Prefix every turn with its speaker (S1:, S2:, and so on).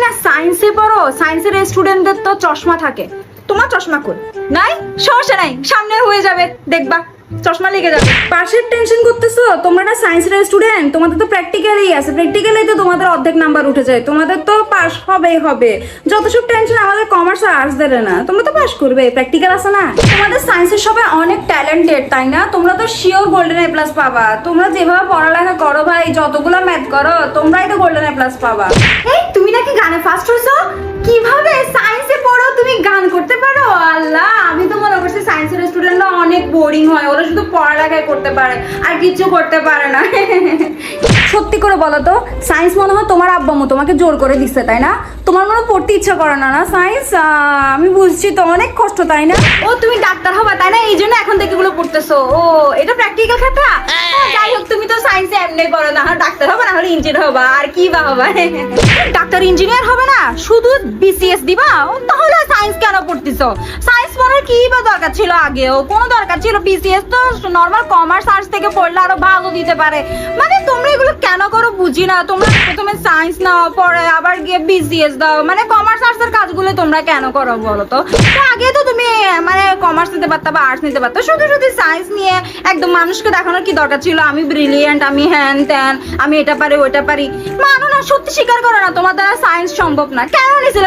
S1: না সায়েন্সে পড়ো, সায়েন্সের স্টুডেন্টদের তো চশমা থাকে, তোমার চশমা কই? নাই, সমস্যা নাই, সামনে হয়ে যাবে, দেখবা চশমা লেগে যাবে। পাশের টেনশন করতেছো? তোমরা না সায়েন্সের স্টুডেন্ট, তোমাদের তো প্র্যাকটিক্যালই আছে, প্র্যাকটিক্যালেই তো তোমাদের অর্ধেক নাম্বার উঠে যায়, তোমাদের তো পাস হবেই হবে। যত সব টেনশন আমাদের কমার্স আর আর্টস দেবে না, তোমরা তো পাস করবে, প্র্যাকটিক্যাল আছে না। তোমাদের সায়েন্সের সবাই অনেক ট্যালেন্টেড, তাই না? তোমরা তো শিওর গোল্ডেন এ প্লাস পাবা, তোমরা যেভাবে পড়ালেখা করো ভাই, যতগুলো ম্যাথ করো, তোমরাই তো গোল্ডেন এ প্লাস পাবা। এই তুমি নাকি গানে ফার্স্ট হইছো? কিভাবে সায়েন্সে পড়ো তুমি গান করতে পারো? আল্লাহ, আমি তো মনে করছি সায়েন্সের স্টুডেন্টরা অনেক বোরিং হয়, ওরা শুধু পড়ালেখাই করতে পারে আর কিছু করতে পারে না। সত্যি করে বলো তো, সায়েন্স মনে হয় তোমার আব্বা আম্মু তোমাকে জোর করে দিচ্ছে, তাই না? তোমার মনে পড়তে ইচ্ছা করে না না সায়েন্স? আমি বুঝছি তো, অনেক কষ্ট, তাই না? ও তুমি ডাক্তার হবা তাই না, এই জন্য এখন থেকে এগুলো পড়তেছো? ও এটা প্র্যাকটিক্যাল খাতা। যাই হোক, তুমি তো সায়েন্সে এমনি পড়ো, না হয় ডাক্তার হবে, না হলে ইঞ্জিনিয়ার হবা, আর কি বা হবা? ডাক্তার ইঞ্জিনিয়ার হবে না, শুধু বিসিএস দিবা, তাহলে সায়েন্স কেন পড়তেছো? সায়েন্স পড়ার কি বা দরকার ছিল? আগেও কোনো দরকার ছিল? বিসিএস তো নর্মাল কমার্স আর্টস থেকে পড়লে আরো ভালো দিতে পারে। মানে তোমরা এগুলো কেন করো বুঝি না। তোমরা প্রথমে সায়েন্স নাও, পরে আবার গিয়ে বিসিএস দাও, মানে কমার্স আর্টস এর কাজগুলো তোমরা কেন করো বলো তো? আগে তো তুমি মানে কমার্স নিতে পারতা বা আর্টস নিতে পারতা, শুধু শুধু সায়েন্স নিয়ে একদম মানুষকে দেখানোর কি দরকার ছিল? আমি ব্রিলিয়েন্ট, আমি হ্যান ত্যান, আমি এটা পারি ওইটা পারি। মানো না, সত্যি স্বীকার করো না তোমার দ্বারা সায়েন্স সম্ভব না। কেন নিয়েছিল?